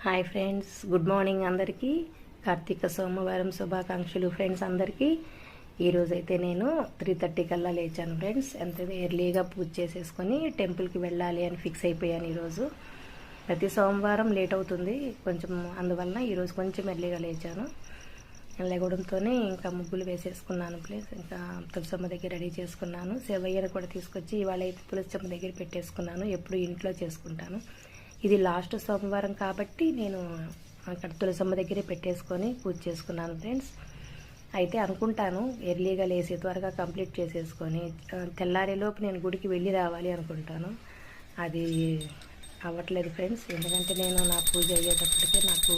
Hi friends, good morning అందరికీ. కార్తీక సోమవారం శుభాకాంక్షలు ఫ్రెండ్స్ అందరికీ. ఈరోజైతే నేను 3:30 కల్లా లేచాను ఫ్రెండ్స్. ఎంత ఎర్లీగా పూజ చేసేసుకొని టెంపుల్కి వెళ్ళాలి అని ఫిక్స్ అయిపోయాను. ఈరోజు ప్రతి సోమవారం లేట్ అవుతుంది కొంచెం, అందువలన ఈరోజు కొంచెం ఎర్లీగా లేచాను. లేగడంతోనే ఇంకా ముగ్గులు వేసేసుకున్నాను ప్లీజ్. ఇంకా తులసమ్మ దగ్గర రెడీ చేసుకున్నాను. సేవయ్యను కూడా తీసుకొచ్చి ఇవాళ అయితే తులసమ్మ దగ్గర పెట్టేసుకున్నాను. ఎప్పుడు ఇంట్లో చేసుకుంటాను. ఇది లాస్ట్ సోమవారం కాబట్టి నేను అక్కడ తులసమ్మ దగ్గరే పెట్టేసుకొని పూజ చేసుకున్నాను ఫ్రెండ్స్. అయితే అనుకుంటాను ఎర్లీగా లేసి త్వరగా కంప్లీట్ చేసేసుకొని తెల్లారేలోపు నేను గుడికి వెళ్ళి రావాలి అనుకుంటాను. అది అవ్వట్లేదు ఫ్రెండ్స్. ఎందుకంటే నేను నా పూజ అయ్యేటప్పటికే నాకు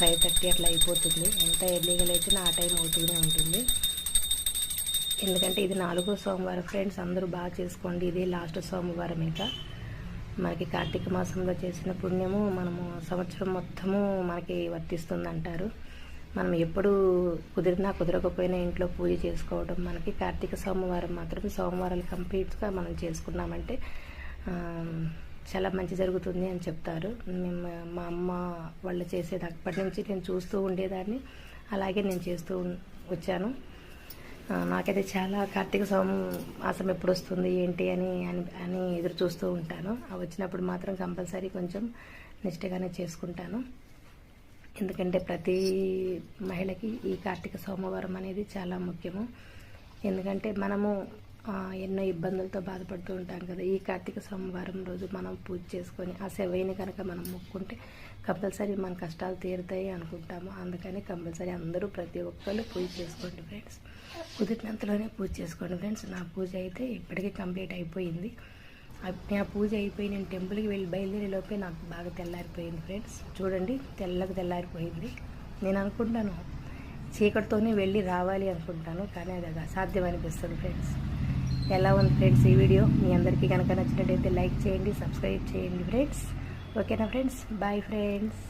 5:30 అట్లా అయిపోతుంది. ఎంత ఎర్లీగా లేచినా ఆ టైం అవుతూనే ఉంటుంది. ఎందుకంటే ఇది 4వ సోమవారం ఫ్రెండ్స్. అందరూ బాగా చేసుకోండి. ఇదే లాస్ట్ సోమవారం. ఇంకా మనకి కార్తీక మాసంలో చేసిన పుణ్యము మనము సంవత్సరం మొత్తము మనకి వర్తిస్తుంది అంటారు. మనం ఎప్పుడు కుదిరినా కుదరకపోయినా ఇంట్లో పూజ చేసుకోవడం, మనకి కార్తీక సోమవారం మాత్రం సోమవారాలు కంప్లీట్గా మనం చేసుకున్నామంటే చాలా మంచి జరుగుతుంది అని చెప్తారు. మా అమ్మ వాళ్ళు చేసేది అప్పటి నుంచి నేను చూస్తూ ఉండేదాన్ని, అలాగే నేను చేస్తూ వచ్చాను. నాకైతే చాలా కార్తీక మాసం ఎప్పుడు వస్తుంది ఏంటి అని అని ఎదురు చూస్తూ ఉంటాను. వచ్చినప్పుడు మాత్రం కంపల్సరీ కొంచెం నిష్టగానే చేసుకుంటాను. ఎందుకంటే ప్రతి మహిళకి ఈ కార్తీక సోమవారం అనేది చాలా ముఖ్యము. ఎందుకంటే మనము ఎన్నో ఇబ్బందులతో బాధపడుతూ ఉంటాం కదా. ఈ కార్తీక సోమవారం రోజు మనం పూజ చేసుకొని ఆ శివయ్యని కనుక మనం మొక్కుంటే కంపల్సరీ మన కష్టాలు తీరుతాయి అనుకుంటాము. అందుకని కంపల్సరీ అందరూ ప్రతి ఒక్కళ్ళు పూజ చేసుకోండి ఫ్రెండ్స్. కుదిరినంతలోనే పూజ చేసుకోండి ఫ్రెండ్స్. నా పూజ అయితే ఇప్పటికీ కంప్లీట్ అయిపోయింది. నా పూజ అయిపోయి నేను టెంపుల్కి వెళ్ళి బయలుదేరేలోపే నాకు బాగా తెల్లారిపోయింది ఫ్రెండ్స్. చూడండి, తెల్లారిపోయింది. నేను అనుకుంటాను చీకటితోనే వెళ్ళి రావాలి అనుకుంటాను, కానీ అది అసాధ్యం అనిపిస్తుంది ఫ్రెండ్స్. ఎలా ఉంది ఫ్రెండ్స్ ఈ వీడియో? మీ అందరికీ కనుక నచ్చినట్టయితే లైక్ చేయండి, సబ్స్క్రైబ్ చేయండి ఫ్రెండ్స్. ఓకేనా ఫ్రెండ్స్? Bye friends.